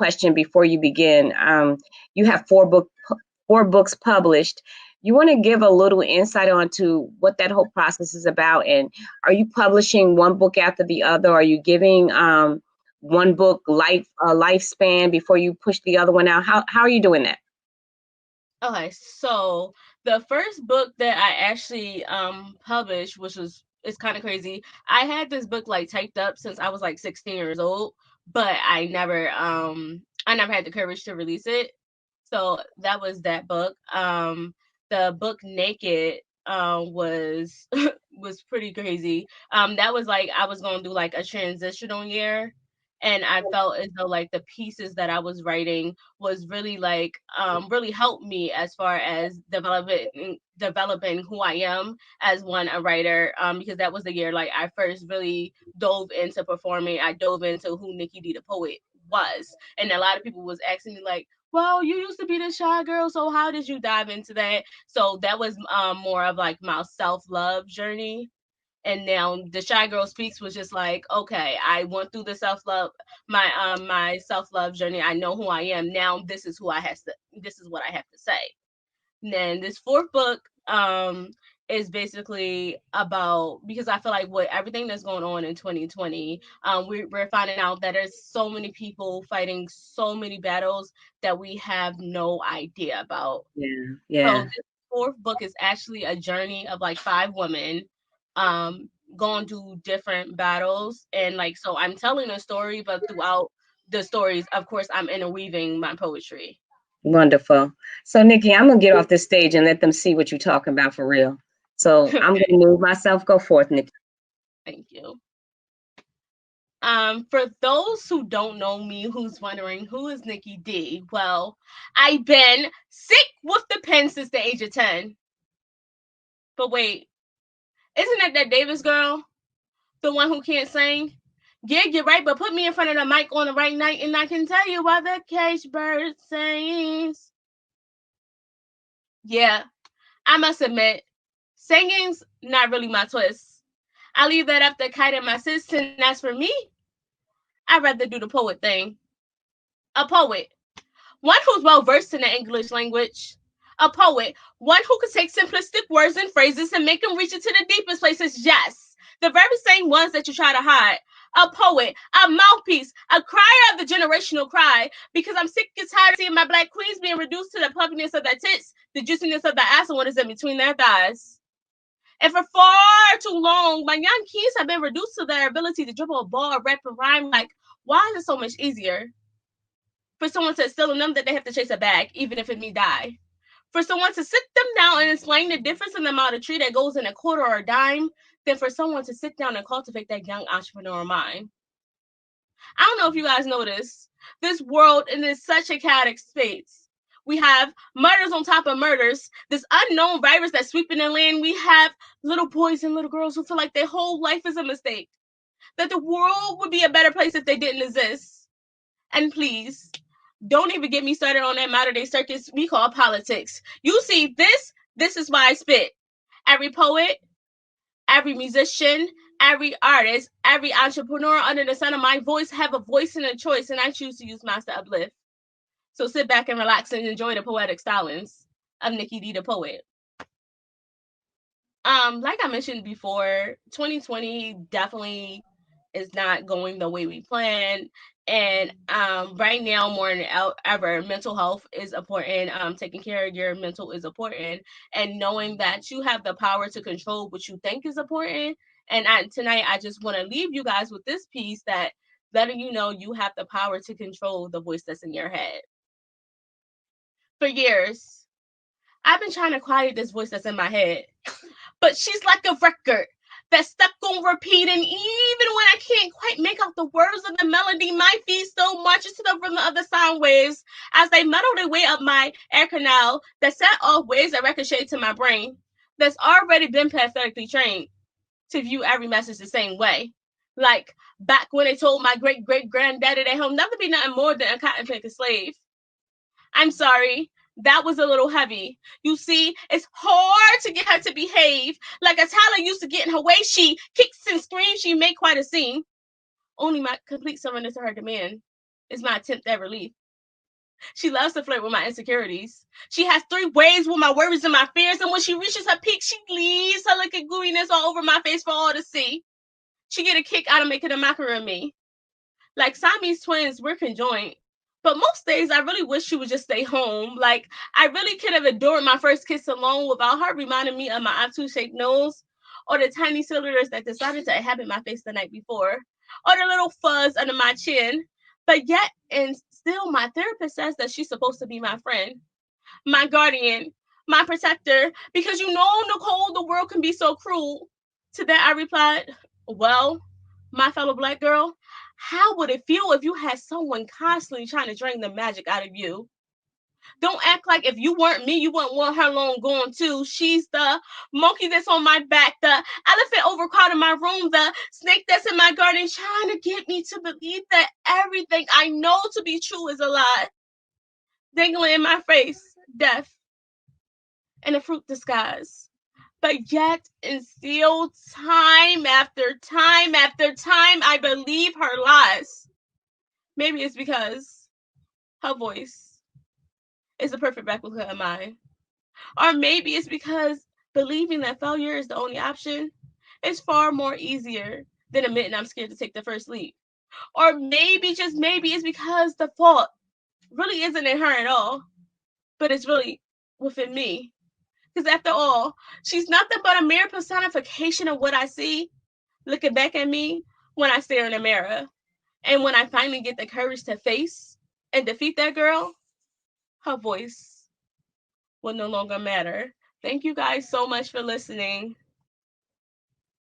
question before you begin. You have four books published. You want to give a little insight onto what that whole process is about, and are you publishing one book after the other? Are you giving one book lifespan before you push the other one out? How are you doing that? Okay, so the first book that I actually published, which was it's kind of crazy. I had this book like typed up since I was like 16 years old, but I never had the courage to release it. So that was that book. The book Naked was was pretty crazy. That was like I was going through like a transitional year, and I felt as though like the pieces that I was writing was really like really helped me as far as developing who I am as a writer, because that was the year like I first really dove into performing. I dove into who Nicki D the poet was, and a lot of people was asking me like, well, you used to be the shy girl, so how did you dive into that? So that was more of like my self-love journey. And now the shy girl speaks was just like, okay, I went through the my self-love journey. I know who I am now. This is what I have to say. And then this fourth book is basically about, because I feel like with everything that's going on in 2020, we're finding out that there's so many people fighting so many battles that we have no idea about. Yeah, So yeah. this fourth book is actually a journey of like five women um going through different battles, and like so I'm telling a story, but throughout the stories, of course, I'm interweaving my poetry. Wonderful. So, Nikki, I'm gonna get off this stage and let them see what you're talking about for real. So, I'm Okay, gonna move myself. Go forth, Nikki. thank you. For those who don't know me, who's wondering who is Nikki D, well, I've been sick with the pen since the age of 10. But wait, isn't that Davis girl? The one who can't sing? Yeah, you're right, but put me in front of the mic on the right night and I can tell you why the cage bird sings. Yeah, I must admit, singing's not really my twist. I leave that up to Kite and my sis, and as for me, I'd rather do the poet thing. A poet, one who's well versed in the English language. A poet, one who could take simplistic words and phrases and make them reach into the deepest places. Yes, the very same ones that you try to hide. A poet, a mouthpiece, a crier of the generational cry, because I'm sick and tired of seeing my black queens being reduced to the puffiness of their tits, the juiciness of the ass, and what is in between their thighs. And for far too long, my young kids have been reduced to their ability to dribble a ball, rap, and rhyme. Like, why is it so much easier for someone to instill in them that they have to chase a bag, even if it means die? For someone to sit them down and explain the difference in the amount of tree that goes in a quarter or a dime, than for someone to sit down and cultivate that young entrepreneur mind. I don't know if you guys notice, this world is such a chaotic space. We have murders on top of murders, this unknown virus that's sweeping the land. We have little boys and little girls who feel like their whole life is a mistake, that the world would be a better place if they didn't exist. And please, don't even get me started on that modern day circus we call politics. You see, this is why I spit. Every poet, every musician, every artist, every entrepreneur under the sun of my voice have a voice and a choice, and I choose to use mine to uplift. So sit back and relax and enjoy the poetic stylings of Nicki D the poet. Like I mentioned before, 2020 definitely is not going the way we planned. And right now, more than ever, mental health is important. Taking care of your mental is important, and knowing that you have the power to control what you think is important. And tonight, I just want to leave you guys with this piece that letting you know you have the power to control the voice that's in your head. For years, I've been trying to quiet this voice that's in my head, but she's like a record that's stuck on repeat. And even when I can't quite make out the words of the melody, my feet still marches to the rhythm of the sound waves as they muddle their way up my air canal that set off waves that ricochet to my brain that's already been pathetically trained to view every message the same way. Like back when they told my great great granddaddy that he'll never be nothing more than a cotton picking slave. I'm sorry. That was a little heavy. You see, it's hard to get her to behave like a toddler used to get in her way. She kicks and screams. She made quite a scene. Only my complete surrender to her demand. is my attempt at relief. She loves to flirt with my insecurities. She has 3 waves with my worries and my fears, and when she reaches her peak, she leaves her liquid gooiness all over my face for all to see. She get a kick out of making a mockery of me. Like Siamese twins, we're conjoined. But most days, I really wish she would just stay home. Like, I really could have endured my first kiss alone without her reminding me of my obtuse-shaped nose, or the tiny ciliators that decided to inhabit my face the night before, or the little fuzz under my chin. But yet, and still, my therapist says that she's supposed to be my friend, my guardian, my protector, because Nicole, the world can be so cruel. To that, I replied, well, my fellow black girl, how would it feel if you had someone constantly trying to drain the magic out of you? Don't act like if you weren't me, you wouldn't want her long gone too. She's the monkey that's on my back, the elephant overcrowding my room, the snake that's in my garden, trying to get me to believe that everything I know to be true is a lie. Dangling in my face, death, and a fruit disguise. But yet, and still, time after time after time, I believe her lies. Maybe it's because her voice is a perfect replica of mine. Or maybe it's because believing that failure is the only option is far more easier than admitting I'm scared to take the first leap. Or maybe, just maybe, it's because the fault really isn't in her at all, but it's really within me. Because after all, she's nothing but a mere personification of what I see looking back at me when I stare in the mirror. And when I finally get the courage to face and defeat that girl, her voice will no longer matter. Thank you guys so much for listening.